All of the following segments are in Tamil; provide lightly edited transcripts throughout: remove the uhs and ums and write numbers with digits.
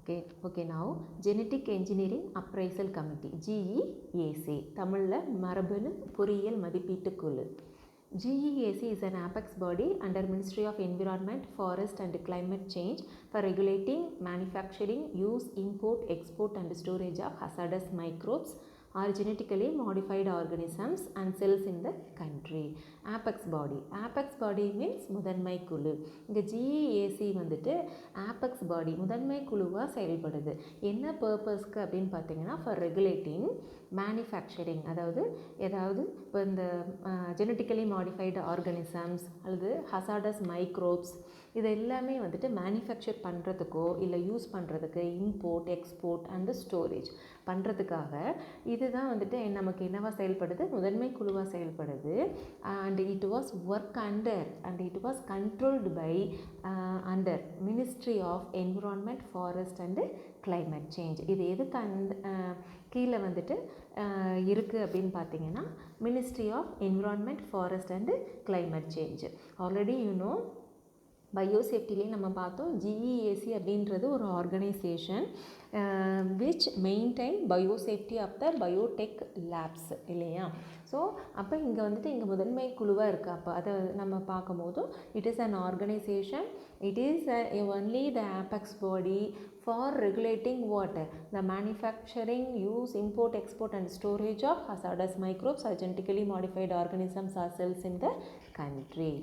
Okay, now Genetic Engineering Appraisal Committee, GEAC, தமிழில் மரபணு பொறியியல் மதிப்பீட்டு குழு. GEAC is an apex body under Ministry of Environment, Forest and Climate Change for regulating manufacturing, use, import, export and storage of hazardous microbes or genetically modified organisms and cells in the country. Apex body means முதன்மை குழு. இங்கே GEAC வந்துட்டு apex body முதன்மை குழுவாக செயல்படுது. என்ன பர்பஸ்க்கு அப்படின்னு பார்த்தீங்கன்னா for regulating manufacturing, அதாவது இப்போ இந்த genetically modified organisms அல்லது hazardous microbes இது எல்லாமே வந்துட்டு மேனுஃபேக்சர் பண்ணுறதுக்கோ இல்லை யூஸ் பண்ணுறதுக்கு இம்போர்ட் எக்ஸ்போர்ட் அண்ட் ஸ்டோரேஜ் பண்ணுறதுக்காக இதுதான் வந்துட்டு நமக்கு என்னவா செயல்படுது, முதன்மை குழுவாக செயல்படுது. And it was work under and it was controlled by under ministry of environment, forest and climate change. இது எதுக்கு கீழே வந்துட்டு இருக்குது அப்படின்னு பார்த்தீங்கன்னா ministry of environment, forest and climate change. Already பயோசேஃப்டிலேயே நம்ம பார்த்தோம். GEAC அப்படின்றது ஒரு organisation which maintain biosafety of the biotech labs இல்லையா. ஸோ அப்போ இங்கே வந்துட்டு இங்கே முதன்மை குழுவாக இருக்குது. அப்போ அதை நம்ம பார்க்கும்போது it is an organisation, it is only the apex body for regulating what? The manufacturing, use, import, export and storage of hazardous microbes or genetically modified organisms or cells in the country.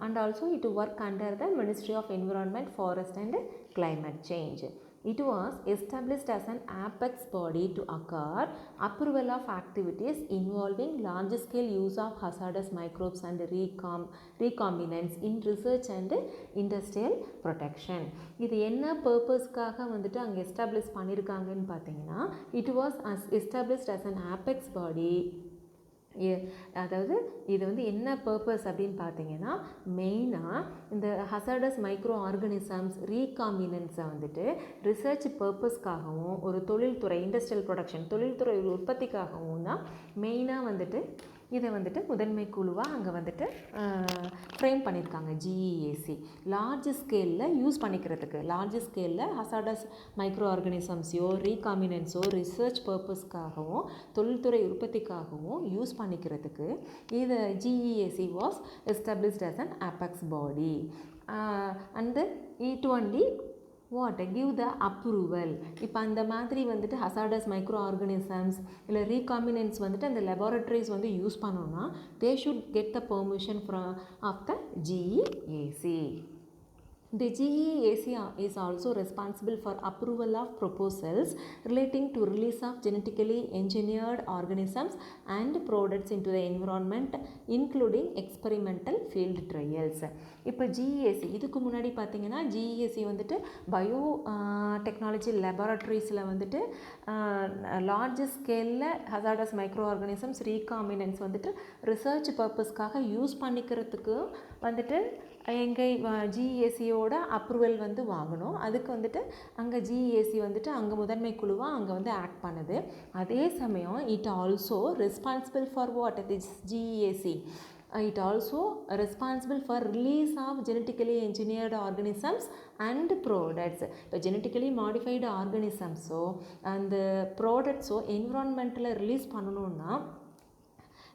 And also it work under the Ministry of Environment, Forest and Climate Change. It was established as an apex body to occur approval of activities involving large scale use of hazardous microbes and recombinants in research and industrial protection. இது என்ன பர்பஸ்க்காக வந்துட்டு அங்கே எஸ்டாப்ளிஷ் பண்ணியிருக்காங்கன்னு பார்த்தீங்கன்னா it was established as an apex body. அதாவது இது வந்து என்ன பர்பஸ் அப்படின்னு பார்த்தீங்கன்னா மெயினாக இந்த ஹசார்டஸ் மைக்ரோ ஆர்கனிசம்ஸ் ரீகாம்பினன்ஸை வந்துட்டு ரிசர்ச் பர்பஸ்க்காகவும் ஒரு தொழில்துறை இண்டஸ்ட்ரியல் ப்ரொடக்ஷன் தொழில்துறை உற்பத்திக்காகவும் தான் மெயினாக வந்துட்டு இதை வந்துட்டு முதன்மை குழுவாக அங்கே வந்துட்டு ஃப்ரேம் பண்ணியிருக்காங்க. GEAC லார்ஜ் ஸ்கேலில் யூஸ் பண்ணிக்கிறதுக்கு, லார்ஜ் ஸ்கேலில் ஹசார்டஸ் மைக்ரோ ஆர்கனிசம்ஸையோ ரீகாம்பினன்ஸோ ரிசர்ச் பர்பஸ்க்காகவும் தொழில்துறை உற்பத்திக்காகவும் யூஸ் பண்ணிக்கிறதுக்கு இது GEAC was established as an apex body and it only give the approval. இப்போ அந்த மாதிரி வந்துட்டு ஹசார்டஸ் மைக்ரோ ஆர்கனிசம்ஸ் இல்லை ரீகாம்பினன்ஸ் வந்துட்டு அந்த லெபார்ட்ரிஸ் வந்து யூஸ் பண்ணோன்னா they should get the permission of the GEAC. The GEAC is also responsible for approval of proposals relating to release of genetically engineered organisms and products into the environment, including experimental field trials. இப்போ GEAC இதுக்கு முன்னாடி பார்த்தீங்கன்னா GEAC வந்துட்டு பயோ டெக்னாலஜி லெபார்ட்ரிஸில் வந்துட்டு லார்ஜ் ஸ்கேலில் ஹசார்டஸ் மைக்ரோ ஆர்கனிசம்ஸ் ரீகாம்பினன்ஸ் வந்துட்டு ரிசர்ச் பர்பஸ்க்காக யூஸ் பண்ணிக்கிறதுக்கு வந்துட்டு எங்கள் GEACயோட அப்ரூவல் வந்து வாங்கணும். அதுக்கு வந்துட்டு அங்கே GEAC வந்துட்டு அங்கே முதன்மை குழுவாக அங்கே வந்து ஆக்ட் பண்ணுது. அதே சமயம் it also responsible for what this GEAC it also responsible for release of genetically engineered organisms and products. இப்போ genetically modified organisms and products environmental release பண்ணணும்னா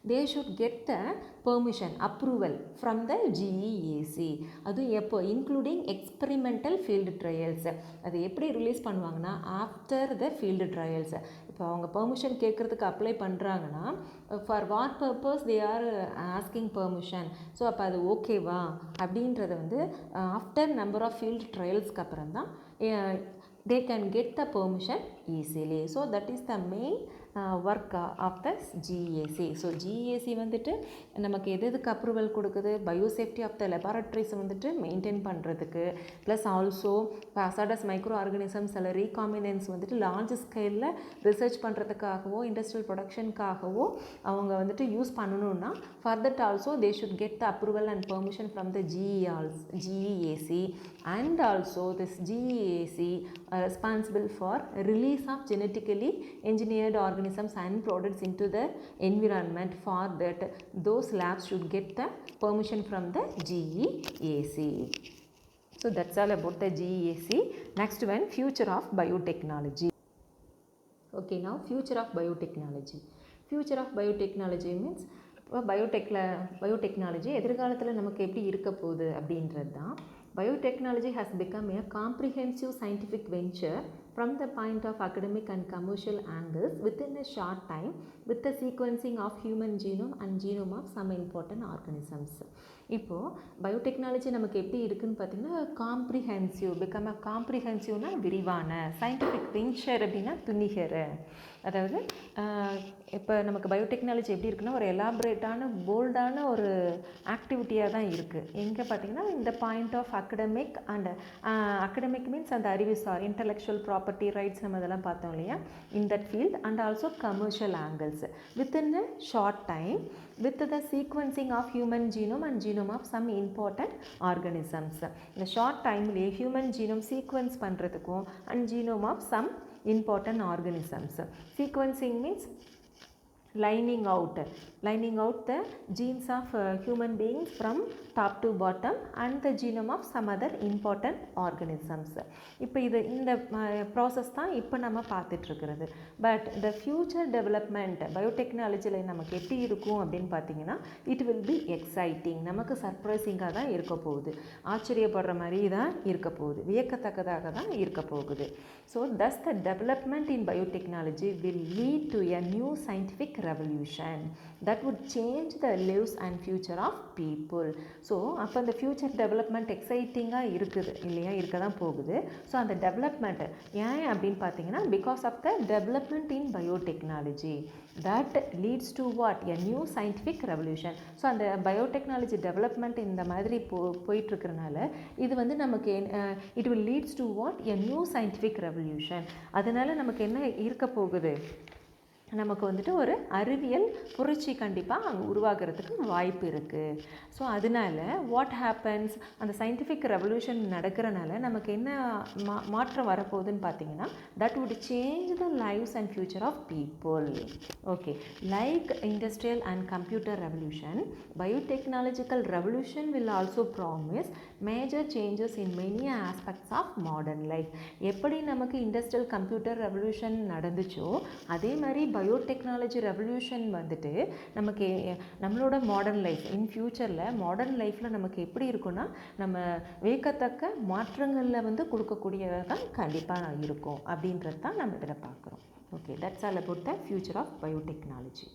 they should get the permission approval from the GEAC. அது எப்போ இன்க்ளூடிங் எக்ஸ்பெரிமெண்டல் ஃபீல்டு ட்ரையல்ஸ். அது எப்படி ரிலீஸ் பண்ணுவாங்கன்னா ஆஃப்டர் த ஃபீல்டு ட்ரையல்ஸ். இப்போ அவங்க பெர்மிஷன் கேட்குறதுக்கு அப்ளை பண்ணுறாங்கன்னா for what purpose they are asking permission. So அப்போ அது ஓகேவா அப்படின்றத வந்து ஆஃப்டர் நம்பர் ஆஃப் ஃபீல்டு ட்ரையல்ஸ்க்கு அப்புறம் தான் they can get the permission easily. So that is the main work of the GEAC. So GEAC வந்துட்டு நமக்கு எதுக்கு அப்ரூவல் கொடுக்குது, பயோசேஃப்டி ஆஃப் த லெபார்ட்ரிஸ் வந்துட்டு மெயின்டைன் பண்ணுறதுக்கு, plus also hazardous micro organisms அல்ல ரீகாம்பினன்ஸ் வந்துட்டு லார்ஜ் ஸ்கேலில் ரிசர்ச் பண்ணுறதுக்காகவோ இண்டஸ்ட்ரியல் ப்ரொடக்ஷனுக்காகவோ அவங்க வந்துட்டு யூஸ் பண்ணணுன்னா for that also they should get the approval and permission from the GEAC and also this GEAC responsible for release of genetically engineered organisms and products into the environment. For that those labs should get the permission from the GEAC. So So that's all about the GEAC. Next one, future of biotechnology. Okay, now future of biotechnology. Future of biotechnology means biotechnology எதிர்காலத்தில் நமக்கு எப்படி இருக்க போகுது அப்படின்றது தான். Biotechnology has become a comprehensive scientific venture from the point of academic and commercial angles within a short time with the sequencing of human genome and genome of some important organisms. இப்போது பயோடெக்னாலஜி நமக்கு எப்படி இருக்குதுன்னு பார்த்திங்கன்னா காம்ப்ரிஹென்சிவ்னா விரிவான, சயின்டிஃபிக் வெஞ்சர் அப்படின்னா துணிகர. அதாவது இப்போ நமக்கு பயோடெக்னாலஜி எப்படி இருக்குன்னா ஒரு எலாபரேட்டான போல்டான ஒரு ஆக்டிவிட்டியாக தான் இருக்குது. எங்கே பார்த்திங்கன்னா இந்த point of academic and academic means அந்த அறிவுசார் இன்டலெக்சுவல் ப்ராப்பர்ட்டி ரைட்ஸ் நம்ம இதெல்லாம் பார்த்தோம் இல்லையா, in that field and also commercial angles within a short time with the sequencing of human genome and genome of some important organisms. இந்த ஷார்ட் டைம்லேயே ஹியூமன் ஜீனோம் சீக்வன்ஸ் பண்ணுறதுக்கும் and genome of some important organisms. Sequencing means lining out the genes of human beings from top to bottom and the genome of some other important organisms. இப்போ இந்த ப்ராசஸ் தான் இப்போ நம்ம பார்த்துட்ருக்கிறது. பட் the future development பயோடெக்னாலஜியில் நமக்கு எப்படி இருக்கும் அப்படின்னு பார்த்தீங்கன்னா இட் வில் பி எக்ஸைட்டிங், நமக்கு சர்ப்ரைசிங்காக தான் இருக்க போகுது, ஆச்சரியப்படுற மாதிரி தான் இருக்க போகுது, வியக்கத்தக்கதாக தான் இருக்க போகுது. So thus the development in biotechnology will lead to a new scientific revolution that would change the lives and future of people. So அப்போ அந்த ஃப்யூச்சர் டெவலப்மெண்ட் எக்ஸைட்டிங்காக இருக்குது இல்லையா, இருக்க தான் போகுது. ஸோ அந்த டெவலப்மெண்ட் ஏன் அப்படின்னு பார்த்தீங்கன்னா because of the development in biotechnology that leads to what? A new scientific revolution. So அந்த பயோடெக்னாலஜி டெவலப்மெண்ட் இந்த மாதிரி போயிட்டுருக்கிறனால இது வந்து நமக்கு it will leads to what? A new scientific revolution. அதனால் நமக்கு என்ன இருக்க போகுது? நமக்கு வந்துட்டு ஒரு அறிவியல் புரட்சி கண்டிப்பாக அங்கே உருவாகிறதுக்கு வாய்ப்பு இருக்குது. ஸோ அதனால வாட் ஹேப்பன்ஸ், அந்த சயின்டிஃபிக் ரெவல்யூஷன் நடக்கிறனால நமக்கு என்ன மாற்றம் வரப்போகுதுன்னு பார்த்தீங்கன்னா that would change the lives and future of people. Okay, like industrial and computer revolution, biotechnological revolution will also promise major changes in many aspects of modern life. எப்படி நமக்கு இண்டஸ்ட்ரியல் கம்ப்யூட்டர் ரெவல்யூஷன் நடந்துச்சோ அதே மாதிரி பயோடெக்னாலஜி ரெவல்யூஷன் வந்துட்டு நமக்கு நம்மளோட மாடர்ன் லைஃப் இன் ஃப்யூச்சரில் மாடர்ன் லைஃப்பில் நமக்கு எப்படி இருக்குன்னா நம்ம வியக்கத்தக்க மாற்றங்களில் வந்து கொடுக்கக்கூடியதாக தான் கண்டிப்பாக இருக்கும் அப்படின்றது தான் நம்ம இதில் பார்க்குறோம். Okay, that's all about the future of biotechnology.